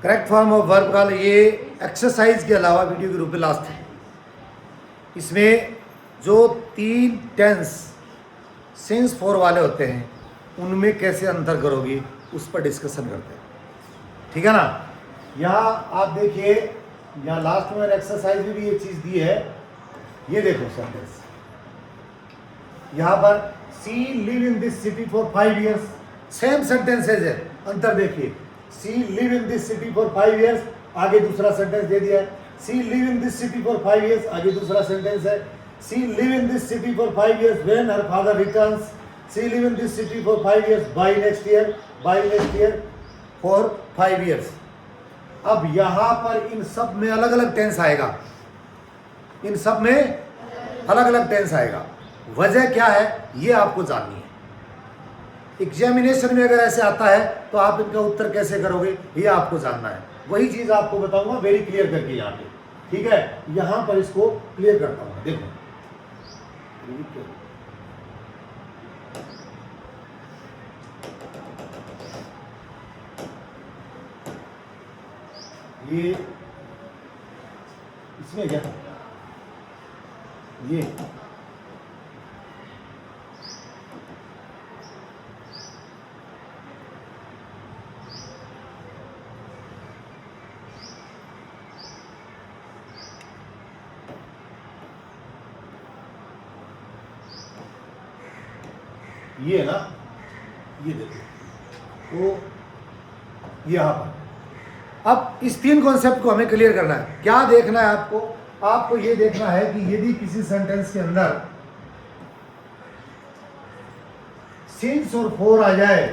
Correct form of verb का ये exercise के अलावा वीडियो के रूप में लास्ट है। इसमें जो 3 टेंस सिंस फॉर वाले होते हैं उनमें कैसे अंतर करोगी उस पर डिस्कशन करते हैं, ठीक है ना। यहाँ आप देखिए, यहाँ लास्ट में एक्सरसाइज में भी ये चीज़ दी है। ये देखो सेंटेंस, यहाँ पर she live in this city for 5 years, same sentences है, अंतर देखिए। She live in this city for 5 years, आगे दूसरा सेंटेंस दे दिया है। She live in this city for 5 years, आगे दूसरा सेंटेंस है। She live in this city for 5 years when her father returns. She live in this city for 5 years by next year for 5 years। अब यहाँ पर इन सब में अलग अलग टेंस आएगा, इन सब में अलग अलग टेंस आएगा। वजह क्या है ये आपको जाननी है। एग्जामिनेशन में अगर ऐसे आता है तो आप इनका उत्तर कैसे करोगे ये आपको जानना है। वही चीज आपको बताऊंगा वेरी क्लियर करके यहाँ पे, ठीक है। यहां पर इसको क्लियर करता हूं, देखो ये इसमें क्या ये ना, ये देखो तो यहां पर अब इस 3 कॉन्सेप्ट को हमें क्लियर करना है। क्या देखना है आपको? आपको ये देखना है कि यदि किसी सेंटेंस के अंदर सिंस और फॉर आ जाए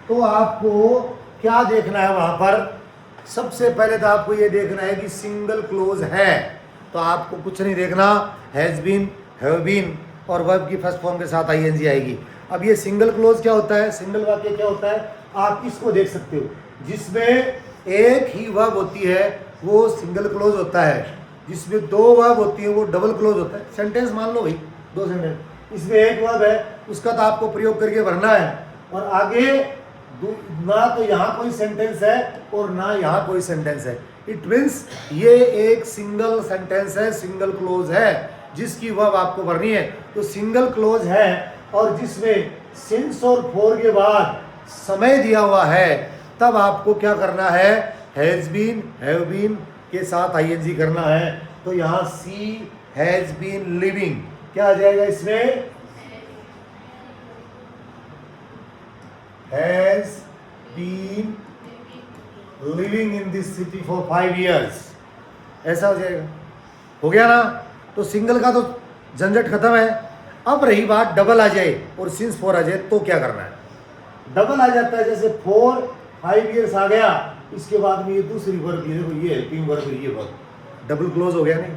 तो आपको क्या देखना है वहां पर। सबसे पहले तो आपको ये देखना है कि सिंगल क्लोज है, तो आपको कुछ नहीं देखना, हैज बीन, हैव बीन और वर्ब की फर्स्ट फॉर्म के साथ आईएनजी आएगी। अब ये सिंगल क्लोज क्या होता है, सिंगल वाक्य क्या होता है, आप इसको देख सकते हो जिसमें एक ही वर्ब होती है वो सिंगल क्लोज होता है, जिसमें 2 वर्ब होती है वो डबल क्लोज होता है। सेंटेंस मान लो भाई 2 सेंटेंस, इसमें एक वर्ब है उसका तो आपको प्रयोग करके भरना है, और आगे ना तो यहाँ कोई सेंटेंस है और ना यहाँ कोई सेंटेंस है। इट मीन्स ये एक सिंगल सेंटेंस है, सिंगल क्लोज है जिसकी वर्ब आपको भरनी है। तो सिंगल क्लोज है और जिसमें सिंस और फॉर के बाद समय दिया हुआ है, तब आपको क्या करना है, हैज बीन, हैव बीन के साथ आईएनजी करना है। तो यहां सी हैज बीन लिविंग क्या आ जाएगा इसमें, has been living in this city for 5 years, ऐसा हो जाएगा। हो गया ना। तो सिंगल का तो झंझट खत्म है। अब रही बात डबल आ जाए और सिंस फॉर आ जाए तो क्या करना है। डबल आ जाता है, जैसे 4 5 years आ गया, इसके बाद में ये दूसरी वर्ब, ये देखो ये हेल्पिंग वर्ब, ये वर्ब डबल क्लोज हो गया नहीं,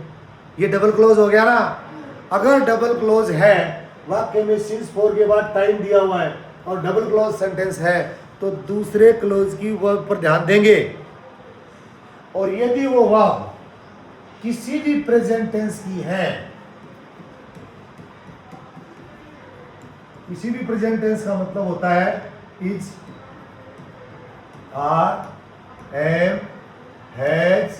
ये डबल क्लोज हो गया ना। अगर डबल क्लोज है, वाक्य में सिंस फॉर के बाद टाइम दिया हुआ है और डबल क्लोज सेंटेंस है, तो दूसरे क्लोज की वर्ब पर ध्यान देंगे। और यदि वो वर्ब किसी भी प्रेजेंट टेंस की है, किसी भी प्रेजेंट टेंस का मतलब होता है इज, आर, एम, हैज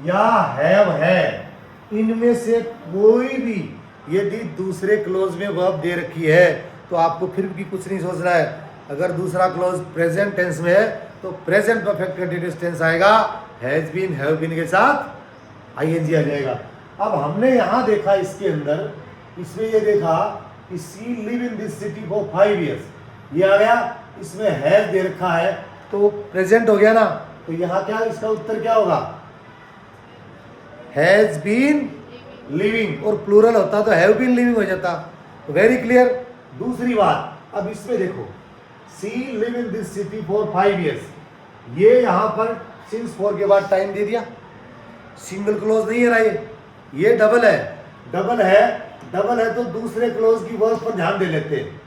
या हैव है, इनमें से कोई भी यदि दूसरे क्लोज में वर्ब दे रखी है तो आपको फिर भी कुछ नहीं सोचना है। अगर दूसरा क्लोज प्रेजेंट टेंस में है तो प्रेजेंट परफेक्ट कंटीन्यूअस टेंस आएगा, हैज बीन, हैव बीन के साथ आईएनजी आ जाएगा। अब हमने यहां देखा इसके अंदर, इसमें ये देखा कि सी live in this city for 5 years, ये आ गया, इसमें हैज दे रखा है तो प्रेजेंट हो गया ना। तो यहां क्या, इसका उत्तर क्या होगा, हैज बीन लिविंग, और प्लूरल होता तो हैव बीन लिविंग हो जाता। Very clear. दूसरी बात, अब इसमें देखो, सी live in this city for 5 years, ये यहां पर सिंस फॉर के बाद टाइम दे दिया, सिंगल क्लोज नहीं है ना, ये डबल है, डबल है, डबल है तो दूसरे क्लोज की वर्ब पर ध्यान दे लेते हैं।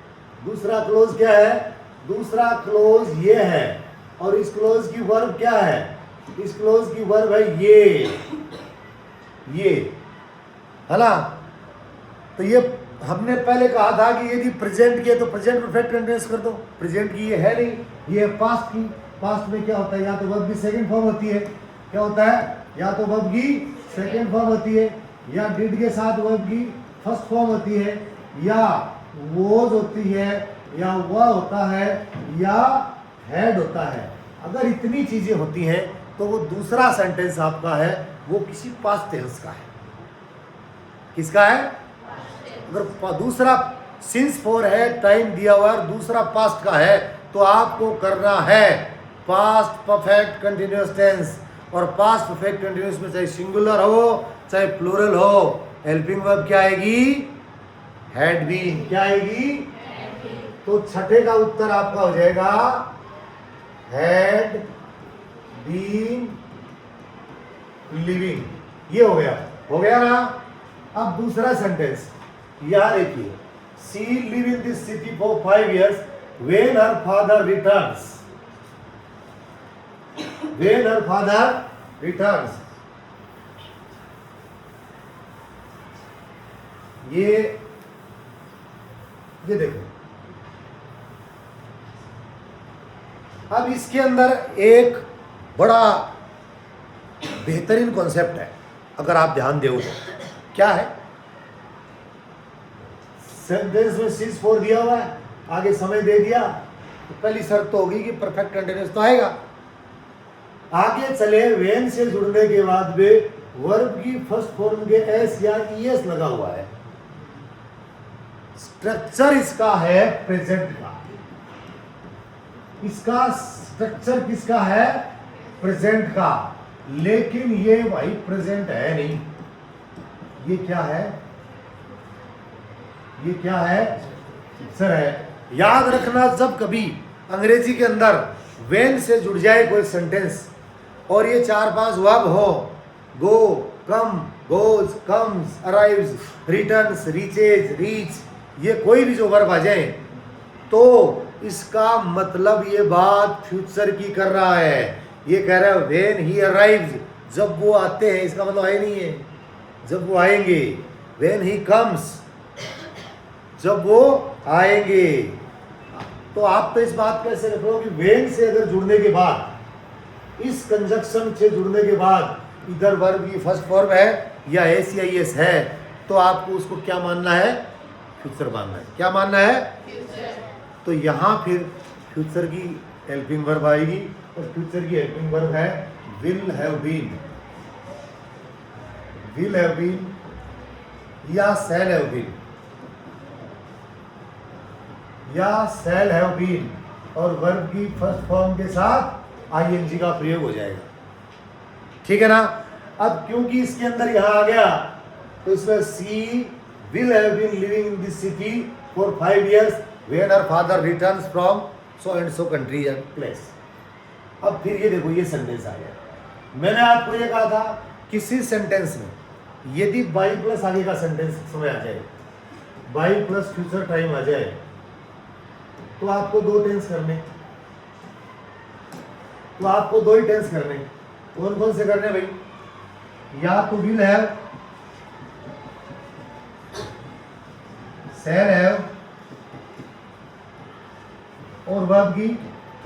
दूसरा क्लोज क्या है, दूसरा क्लोज ये है, और इस क्लोज की वर्ब क्या है, इस क्लोज की वर्ब है ये है ना। तो ये हमने पहले कहा था कि यदि प्रेजेंट की है तो प्रेजेंट परफेक्ट कंटिन्यूअस कर दो, प्रेजेंट की ये है नहीं, ये है पास्ट की। पास्ट में क्या होता है, या तो वर्ब की सेकंड फॉर्म होती है, क्या होता है, या तो वर्ब की सेकंड फॉर्म होती है, या डिड के साथ वर्ब की फर्स्ट फॉर्म होती है, या वॉज होती है, या वह होता है, या हैड होता है। अगर इतनी चीजें होती हैं तो वो दूसरा सेंटेंस आपका है वो किसी पास्ट टेंस का है। किसका है? अगर दूसरा सिंस फॉर है, टाइम दिया हुआ है, दूसरा पास्ट का है, तो आपको करना है पास्ट परफेक्ट कंटिन्यूअस टेंस। और पास्ट परफेक्ट कंटिन्यूअस में चाहे सिंगुलर हो चाहे प्लूरल हो, हेल्पिंग वर्ब क्या आएगी? Had been. क्या आएगी? तो छठे का उत्तर आपका हो जाएगा हैड बीन लिविंग। ये हो गया ना। अब दूसरा सेंटेंस यहां देखिए, she live in this city for 5 years when her father returns। when her father returns, ये देखो। अब इसके अंदर एक बड़ा बेहतरीन कॉन्सेप्ट है, अगर आप ध्यान दो तो। क्या है? सेंटेंस में सीज फोर दिया हुआ है, आगे समय दे दिया, तो पहली शर्त तो होगी कि परफेक्ट कंटिन्यूअस तो आएगा। आगे चले, वेन से जुड़ने के बाद में वर्ब की फर्स्ट फॉर्म के एस या ईएस लगा हुआ है। स्ट्रक्चर इसका है प्रेजेंट का। इसका स्ट्रक्चर किसका है? प्रेजेंट का। लेकिन ये भाई प्रेजेंट है नहीं। ये क्या है? ये क्या है? स्ट्रक्चर है। याद रखना, जब कभी अंग्रेजी के अंदर वेन से जुड़ जाए कोई सेंटेंस और ये 4-5 वर्ब हो, go, come, goes, comes, arrives, returns, reaches, reach, ये कोई भी जो वर्ब आ जाए तो इसका मतलब ये बात फ्यूचर की कर रहा है। ये कह रहा है व्हेन ही अराइव्स, जब वो आते हैं, इसका मतलब आए नहीं है, जब वो आएंगे। व्हेन ही कम्स, जब वो आएंगे। तो आप तो इस बात को ऐसे रख लो कि व्हेन से अगर जुड़ने के बाद, इस कंजक्शन से जुड़ने के बाद इधर वर्ब की फर्स्ट फॉर्म है या एस या एस है, तो आपको उसको क्या मानना है? फ्यूचर मानना है। क्या मानना है? तो यहां फिर फ्यूचर की हेल्पिंग वर्ब आएगी, और फ्यूचर की हेल्पिंग वर्ब है will have been. Will have been या शैल हैव बीन, या शैल हैव बीन, और वर्ब की फर्स्ट फॉर्म के साथ आईएनजी का प्रयोग हो जाएगा। ठीक है ना। अब क्योंकि इसके अंदर यहां आ गया, तो इसमें सी will have been living in this city for 5 years when her father returns from so and so country and place। अब फिर ये देखो, ये सेंटेंस आ गया। मैंने आपको ये कहा था किसी सेंटेंस में यदि बाई प्लस आगे का सेंटेंस समय आ जाए, बाई प्लस फ्यूचर टाइम आ जाए, तो आपको 2 टेंस करने, तो आपको 2 ही टेंस करने। कौन कौन से करने भाई? या तो विल हैव, शैल हैव, और वर्ब की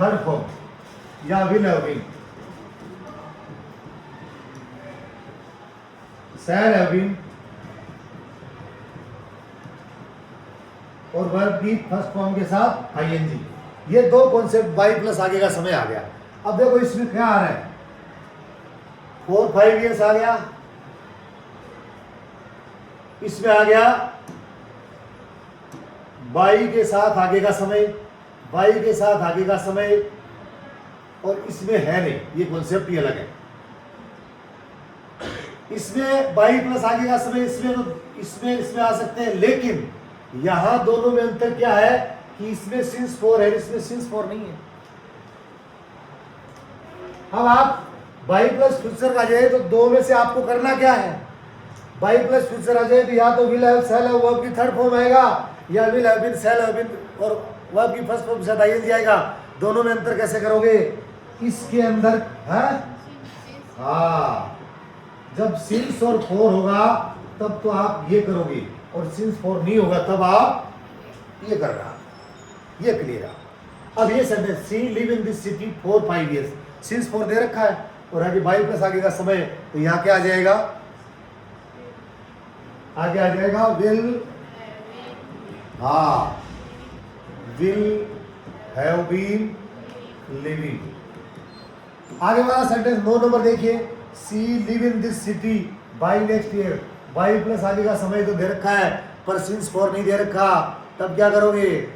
थर्ड फॉर्म, या will have been. Shall have been और वर्ब की फर्स्ट फॉर्म के साथ आईएनजी। ये 2 कॉन्सेप्ट बाई प्लस आगे का समय आ गया। अब देखो इसमें क्या आ रहा है? 4-5 years आ गया, इसमें आ गया बाई के साथ आगे का समय, बाई के साथ आगे का समय, और इसमें है नहीं। ये कॉन्सेप्ट ही अलग है। इसमें बाई प्लस आगे का समय, इसमें आ सकते हैं, लेकिन यहां दोनों में अंतर क्या है कि इसमें सिंस 4 है, इसमें सिंस 4 नहीं है। अब आप बाई प्लस फ्यूचर आ जाए तो 2 में से आपको करना क्या है? बाई प्लस फ्यूचर आ जाए तो या तो will have, shall have, verb की थर्ड फॉर्म आएगा, या will have been, shall have been, और वर्ब की फर्स्ट फॉर्म के साथ आईएनजी आएगा। दोनों में अंतर कैसे करोगे? इसके अंदर है, हाँ, जब सिंस और 4 होगा तब तो आप ये करोगे, और सिंस 4 नहीं होगा तब आप ये करना, ये क्लियर है। अब ये sentence C live in this city for 5 years, since 4 दे रखा है और आगे बाई प्लस आगे का समय, तो यहाँ क्या आ जाएगा, आगे आ जाएगा विल, हाँ विल हैव बीन लिविंग। आगे वाला सेंटेंस 9 नंबर देखिए, she live in this city by next year, by plus आगे का समय तो दे रखा है पर सिंस 4 नहीं दे रखा, तब क्या करोगे,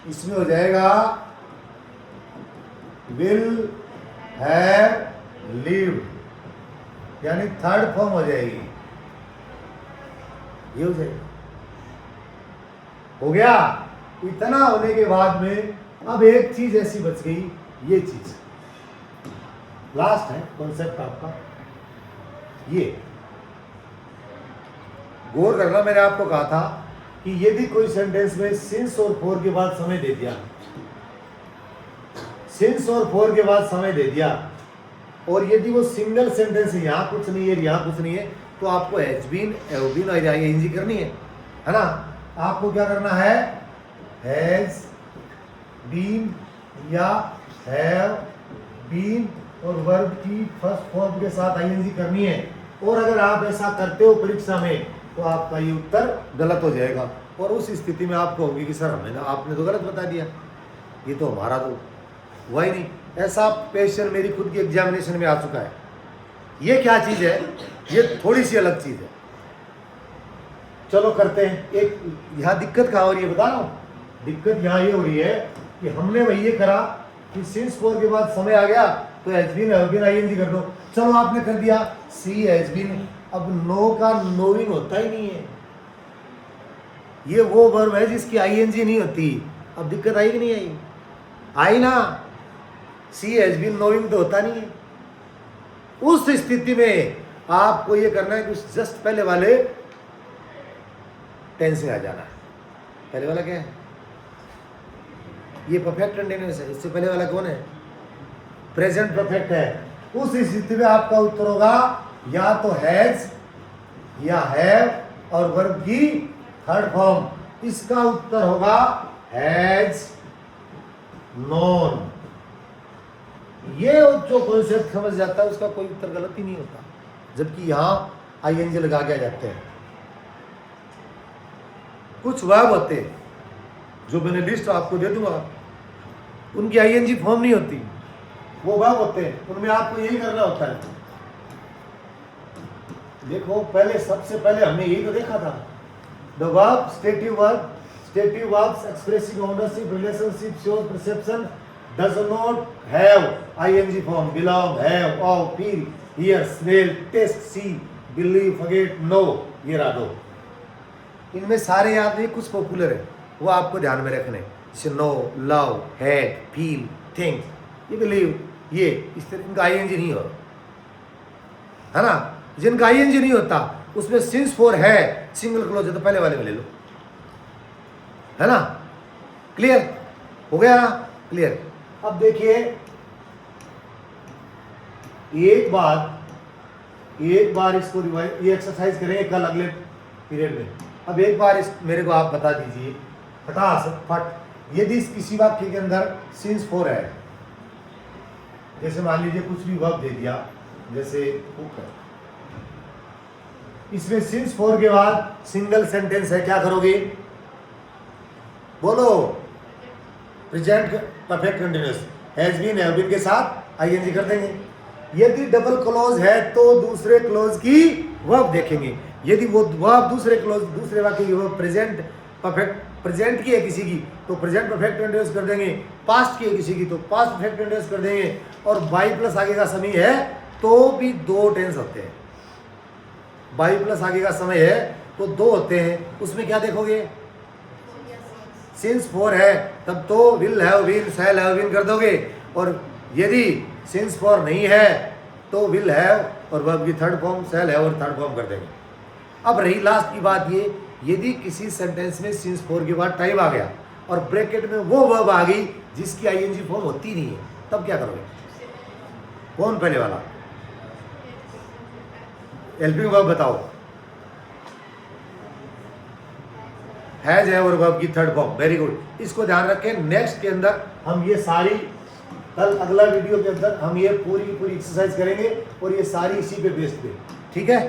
इसमें हो जाएगा विल हैव लिव्ड, यानी थर्ड फॉर्म हो जाएगी, ये हो जाएगा। हो गया। इतना होने के बाद में अब एक चीज ऐसी बच गई, ये चीज लास्ट है कॉन्सेप्ट आपका, ये गौर करना। मैंने आपको कहा था कि यदि कोई सेंटेंस में सिंस और 4 के बाद समय दे दिया, सिंस और 4 के बाद समय दे दिया, और यदि वो सिंगल सेंटेंस है, यहां कुछ नहीं है यहां कुछ नहीं है, तो आपको हैज बीन, हैव बीन और आईएनजी करनी है ना। आपको क्या करना है, हैज बीन या हैव बीन और वर्ब की फर्स्ट फॉर्म के साथ आईएनजी करनी है। और अगर आप ऐसा करते हो परीक्षा में तो आपका ये उत्तर गलत हो जाएगा, और उस स्थिति में आप कहोगे कि सर हमें आपने तो गलत बता दिया, ये तो हमारा तो वही नहीं। ऐसा क्वेश्चन मेरी खुद की एग्जामिनेशन में आ चुका है। ये क्या चीज़ है, ये थोड़ी सी अलग चीज़ है। चलो करते हैं। एक यहाँ दिक्कत कहाँ हो रही है बता रहा हूँ, दिक्कत यहाँ ये हो रही है कि हमने भाई ये करा कि सिंस 4 के बाद समय आ गया तो has been have been ING कर दो। चलो आपने कर दिया सी हैज बीन, अब नो का नोइंग होता ही नहीं है, ये वो वर्ब है जिसकी आईएनजी नहीं होती। अब दिक्कत आई कि नहीं आई, आई ना। सी हैज बीन नोइंग तो होता नहीं है। उस स्थिति में आपको ये करना है कि जस्ट पहले वाले टेंस में आ जाना है। पहले वाला क्या है, ये परफेक्ट कंटीन्यूअस है, इससे पहले वाला कौन है, प्रेजेंट परफेक्ट है। उस स्थिति में आपका उत्तर होगा या तो हैज या हैव और वर्ब की थर्ड फॉर्म। इसका उत्तर होगा हैज नोन। ये जो कॉन्सेप्ट समझ जाता है उसका कोई उत्तर गलत ही नहीं होता, जबकि यहां आईएनजी लगा के जाते हैं। कुछ वर्ब होते हैं जो मैंने लिस्ट आपको दे दूंगा, उनकी आईएनजी फॉर्म नहीं होती, वो वर्ब होते हैं, उनमें आपको यही करना होता है। देखो पहले, सबसे पहले हमने यही तो देखा था, the verb stative verbs expressing ownership relationship shows perception does not have ING form, belong, have, of, feel, hear, smell, taste, see, believe, forget, know, ये रहा दो। इनमें सारे याद नहीं, कुछ पॉपुलर है वो आपको ध्यान में रखने, जैसे know, love, hate, feel, think, ये बिलीव, ये इस तरह इनका आईएनजी नहीं हो, है ना। जिनका आईएनजी नहीं होता उसमें सिंस 4 है, सिंगल क्लोज है, तो पहले वाले में ले लो, है ना। क्लियर हो गया ना, क्लियर। अब देखिए एक बार इसको रिवाइज, ये एक्सरसाइज करेंगे कल अगले पीरियड में। अब एक बार इस मेरे को आप बता दीजिए फटाफट, यदि किसी वाक्य के अंदर सिंस 4 है, जैसे मान लीजिए कुछ भी वर्ब दे दिया, जैसे कुक है, इसमें सिंस 4 के बाद सिंगल सेंटेंस है, क्या करोगे बोलो, present perfect continuous, has been have been के साथ आईएनजी कर देंगे। यदि डबल क्लॉज है तो दूसरे क्लॉज की वर्ब देखेंगे, यदि वो वर्ब दूसरे वाक्य की वर्ब प्रेजेंट परफेक्ट प्रेजेंट की है किसी की तो प्रेजेंट परफेक्ट कंटीन्यूअस कर देंगे, पास्ट की है किसी की तो पास्ट परफेक्ट कंटीन्यूअस कर देंगे, और बाई प्लस आगे का समय है तो भी 2 टेंस होते हैं। बाई प्लस आगे का समय है तो 2 होते हैं, उसमें क्या देखोगे, सिंस 4 है तब तो will have been, shall have been कर दोगे, और यदि सिंस 4 नहीं है तो विल हैव और वर्ब की थर्ड फॉर्म, शैल हैव और थर्ड फॉर्म कर देंगे। अब रही लास्ट की बात, ये यदि किसी सेंटेंस में सिंस 4 के बाद टाइम आ गया और ब्रैकेट में वो वर्ब आ गई जिसकी आईएनजी फॉर्म होती नहीं है, तब क्या करोगे, कौन पहले वाला, हेल्पिंग वर्ब बताओ, हैज है और वर्ब की थर्ड फॉर्म। वेरी गुड, इसको ध्यान रखें। नेक्स्ट के अंदर हम ये सारी, कल अगला वीडियो के अंदर हम ये पूरी की पूरी एक्सरसाइज करेंगे और ये सारी इसी पे बेस्ड पे, ठीक है।